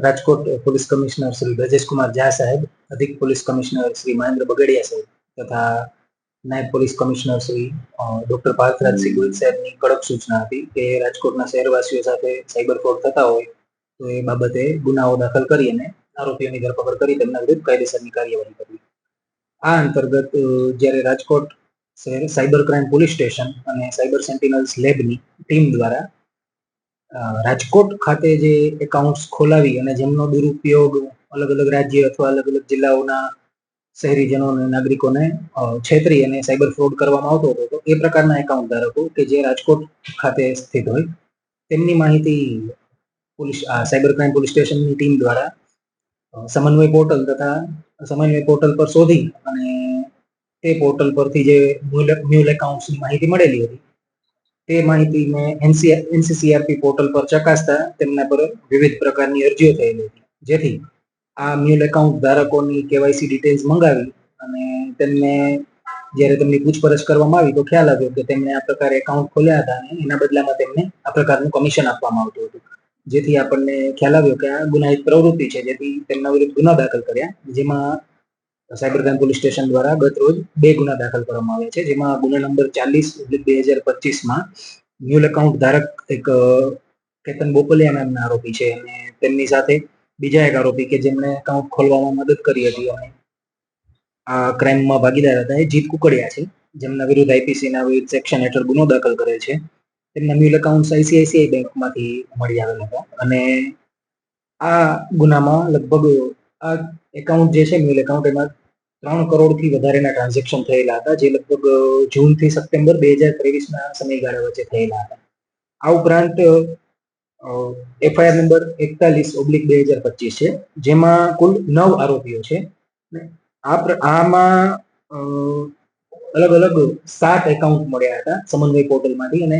Rajkot police commissioner Shri Brajesh Kumar Jha સાહેબ, અધિક police commissioner Shri Mahendra Bagadiya સાહેબ તથા નાયબ police commissioner Shri doctor Parthrajsinh Gohil સાહેબની કડક સૂચના હતી કે રાજકોટના શહેરવાસીઓ સાથે સાયબર ફ્રોડ થતા હોય તો એ બાબતે ગુનાઓ દાખલ કરી અને આરોપીઓની ધરપકડ કરી તેમના વિરુદ્ધ કાયદેસરની કાર્યવાહી કરવી. આ અંતર્ગત જ્યારે રાજકોટ શહેર સાયબર ક્રાઇમ પોલીસ સ્ટેશન અને સાયબર સેન્ટિનલ્સ લેબની ટીમ દ્વારા રાજકોટ ખાતે જે એકાઉન્ટ્સ ખોલાવી અને જેમનો દુરુપયોગ અલગ અલગ રાજ્ય અથવા અલગ અલગ જિલ્લાઓના શહેરીજનો અને નાગરિકોને છેતરી અને સાયબર ફ્રોડ કરવામાં આવતો હતો, તો એ પ્રકારના એકાઉન્ટ ધારકો કે જે રાજકોટ ખાતે સ્થિત હોય તેમની માહિતી સાયબર ક્રાઇમ પોલીસ સ્ટેશનની ટીમ દ્વારા સમન્વય પોર્ટલ તથા સમન્વય પોર્ટલ પર શોધી અને તે પોર્ટલ પરથી જે મ્યુલ એકાઉન્ટ્સની માહિતી મળેલી હતી તે માહિતીને એનસીસીઆરપી પોર્ટલ પર ચકાસતા તેમના પર વિવિધ પ્રકારની અરજીઓ થયેલી હતી, જેથી આ મ્યુલ એકાઉન્ટ ધારકોની કેવાયસી ડિટેલ્સ મંગાવી અને તેમને જ્યારે તેમની પૂછપરછ કરવામાં આવી તો ખ્યાલ આવ્યો કે તેમણે આ પ્રકારે એકાઉન્ટ ખોલ્યા હતા અને એના બદલામાં તેમને આ પ્રકારનું કમિશન આપવામાં આવતું હતું, જેથી આપણને ખ્યાલ આવ્યો કે આ ગુનાહિત પ્રવૃત્તિ છે, જેથી તેમના વિરુદ્ધ ગુના દાખલ કર્યા, જેમાં સાયબર ક્રાઇમ પોલીસ સ્ટેશન દ્વારા ગત રોજ 2 ગુના દાખલ કરવામાં આવ્યા છે, જેમાં ગુનો નંબર 40/2025માં મ્યુલ એકાઉન્ટ ધારક એક કેતન બોપલિયા નામના આરોપી છે અને તેમની સાથે બીજા એક આરોપી કે જેમણે એકાઉન્ટ ખોલવામાં મદદ કરી હતી અને આ ક્રાઇમમાં ભાગીદાર હતા એ જીત કુકડિયા છે, જેમના વિરુદ્ધ આઈપીસીના વિવિધ સેક્શન હેઠળ ગુનો દાખલ કરેલ છે. તેમના મ્યુલ એકાઉન્ટ આઈસીઆઈસીઆઈ બેંકમાંથી મળી આવેલ હતા અને આ ગુનામાં લગભગ આ એકાઉન્ટ જે છે મ્યુલ એકાઉન્ટ એમાં 3 કરોડથી વધારેના ટ્રાન્ઝેક્શન થયેલા હતા, જે લગભગ જૂનથી સપ્ટેમ્બર 2023ના સમયગાળા વચ્ચે થયેલા હતા. આ ઉપરાંત એફઆઈઆર નંબર 41/2025 છે, જેમાં કુલ 9 આરોપીઓ છે. આમાં અલગ અલગ 7 એકાઉન્ટ મળ્યા હતા સમન્વય પોર્ટલમાંથી અને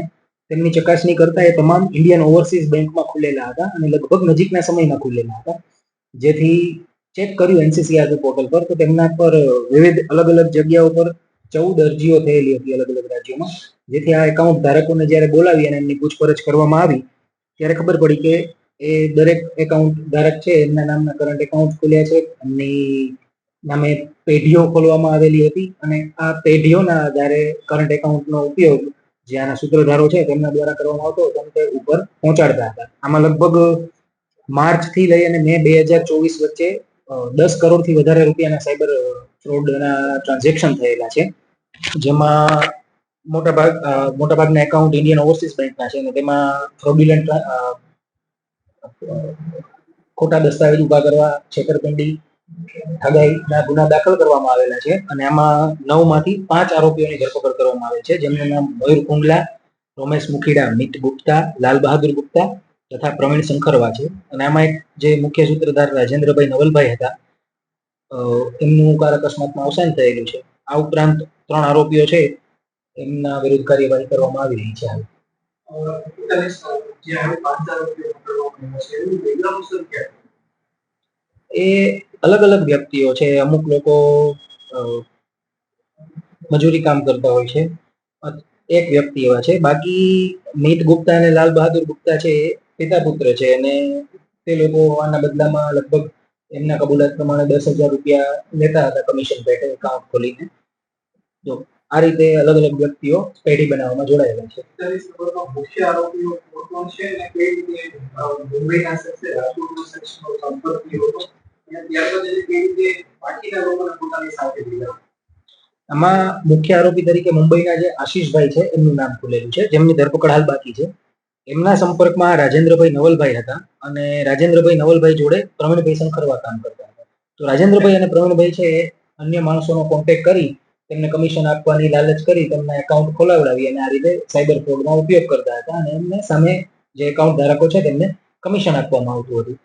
તેમની ચકાસણી કરતા એ તમામ ઇન્ડિયન ઓવરસીઝ બેંકમાં ખુલેલા હતા અને લગભગ નજીકના સમયમાં ખુલેલા હતા, જેથી ચેક કર્યું એનસીસીઆરપી પોર્ટલ પર તો તેમના પર વિવિધ અલગ અલગ જગ્યાઓ પર 14 અરજીઓ થયેલી હતી અલગ અલગ રાજ્યોમાં, જેથી આ એકાઉન્ટ ધારકોને જ્યારે બોલાવી અને એમની પૂછપરછ કરવામાં આવી ત્યારે ખબર પડી કે એ દરેક એકાઉન્ટ ધારક છે એમના નામના કરંટ એકાઉન્ટ ખોલ્યા છે, એમની નામે પેઢીઓ ખોલવામાં આવેલી હતી અને આ પેઢીઓના આધારે કરંટ એકાઉન્ટનો ઉપયોગ જે આના સૂત્રધારો છે તેમના દ્વારા કરવામાં આવતો હતો તે ઉપર પહોંચાડતા હતા. આમાં લગભગ માર્ચથી લઈ અને મે 2024 વચ્ચે 10 કરોડથી વધારે રૂપિયાના સાયબર ફ્રોડના ટ્રાન્ઝેક્શન થયેલા છે, જેમાં મોટાભાગના એકાઉન્ટ ઇન્ડિયન ઓવરસીઝ બેંકના છે અને તેમાં ફ્રોડ્યુલન્ટ ખોટા દસ્તાવેજ ઉભા કરવા, છેતરપિંડી, ઠગાઈના ગુના દાખલ કરવામાં આવેલા છે અને આમાં 9 માંથી 5 આરોપીઓની ધરપકડ કરવામાં આવે છે, જેમનું નામ મયુર કુંડલા, રોમેશ મુખીડા, મિત ગુપ્તા, લાલ બહાદુર ગુપ્તા તથા પ્રવીણ શંકરવા છે. અને આમાં એક જે મુખ્ય સૂત્રધાર રાજેન્દ્રભાઈ નવલભાઈ હતા એમનું કાર અકસ્માતમાં અવસાન થયેલું છે. આ ઉપરાંત 3 આરોપીઓ છે એમના વિરુદ્ધ કાર્યવાહી કરવામાં આવી રહી છે. એ અલગ અલગ વ્યક્તિઓ છે, અમુક લોકો મજૂરી કામ કરતા હોય છે, એક વ્યક્તિ એવા છે, બાકી મિત ગુપ્તા અને લાલ બહાદુર ગુપ્તા છે એ પિતા પુત્ર છે અને તે લોકો આના બદલામાં લગભગ એમના કબૂલાત પ્રમાણે 10,000 રૂપિયા લેતા હતા કમિશન પેટે એકાઉન્ટ ખોલીને. તો આ રીતે અલગ અલગ વ્યક્તિઓ પેઢી બનાવવામાં જોડાયેલા છે. મુખ્ય આરોપીઓ કોણ છે અને કઈ રીતે મુંબઈના શખ્સે રાજકોટના શખ્સનો સંપર્ક કર્યો હતો અને ત્યારબાદ કઈ રીતે બાકીના લોકોને પોતાની સાથે લીધા? આમાં મુખ્ય આરોપી તરીકે મુંબઈના જે આશીષભાઈ છે એમનું નામ ખુલેલું છે, જેમની ધરપકડ હાલ બાકી છે. એમના સંપર્કમાં રાજેન્દ્રભાઈ નવલભાઈ હતા અને રાજેન્દ્રભાઈ નવલભાઈ જોડે પ્રવીણભાઈ શંકરવા કામ કરતા હતા. તો રાજેન્દ્રભાઈ અને પ્રવીણભાઈ છે એ અન્ય માણસોનો કોન્ટેક્ટ કરી તેમને કમિશન આપવાની લાલચ કરી તેમના એકાઉન્ટ ખોલાવડાવી અને આ રીતે સાયબર ફ્રોડમાં ઉપયોગ કરતા હતા અને એમને સામે જે એકાઉન્ટ ધારકો છે તેમને કમિશન આપવામાં આવતું હતું.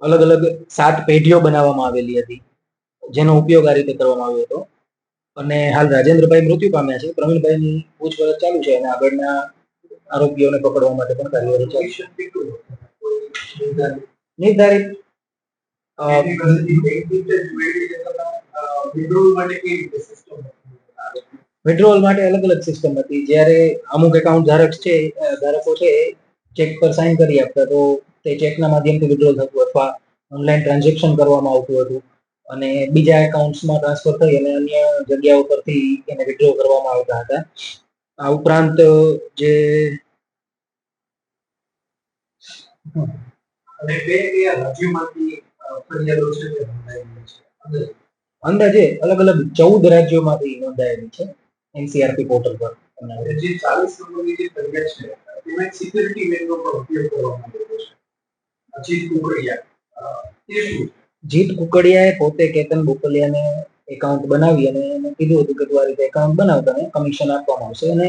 અલગ અલગ 7 પેઢીઓ બનાવવામાં આવેલી હતી જેનો ઉપયોગ આ રીતે કરવામાં આવ્યો હતો અને હાલ રાજેન્દ્રભાઈ મૃત્યુ પામ્યા છે. પ્રવીણભાઈની પૂછપરછ ચાલુ છે અને આગળના આરોપીઓને પકડવા માટે પણ કાર્યવાહી ચાલુ છે. નિર્ધારિત વિડ્રોવલ માટે અલગ અલગ સિસ્ટમ હતી. જ્યારે અમુક એકાઉન્ટ ધારકો છે ચેક પર સાઇન કરી આપતા તો તે ચેકના માધ્યમથી વિડ્રો થતું અથવા ઓનલાઈન ટ્રાન્ઝેક્શન કરવામાં આવતું હતું અને બીજા એકાઉન્ટ્સમાં ટ્રાન્સફર થઈ અને અન્ય જગ્યાઓ પરથી એને વિડ્રો કરવામાં આવતા હતા. આ ઉપરાંત જે અને કયા રાજ્યોમાંથી ફરિયાદો છે તે નોંધાયેલી છે? અંદાજે અલગ અલગ 14 રાજ્યોમાંથી નોંધાયેલી છે એનસીઆરપી પોર્ટલ પર. જે 40 નંબરની જે ફરિયાદ છે તેમાં સિક્યુરિટી મેનનો પણ ઉપયોગ કરવામાં આવ્યો છે. અજીત કુકડિયા તે શું? જીત કુકડિયાએ પોતે કેતન બોકલિયાને એકાઉન્ટ બનાવી અને એને કીધું હતું કે તું આ રીતે એકાઉન્ટ બનાવ, તને કમિશન આપવામાં આવશે, અને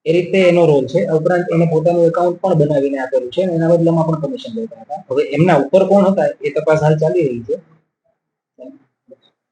એ રીતે એનો રોલ છે. ઉપરાંત એને પોતાનું એકાઉન્ટ પણ બનાવીને આપેલું છે અને એના બદલામાં પણ કમિશન લેતા હતા. હવે એમના ઉપર કોણ હતા એ તપાસ હાલ ચાલી રહી છે.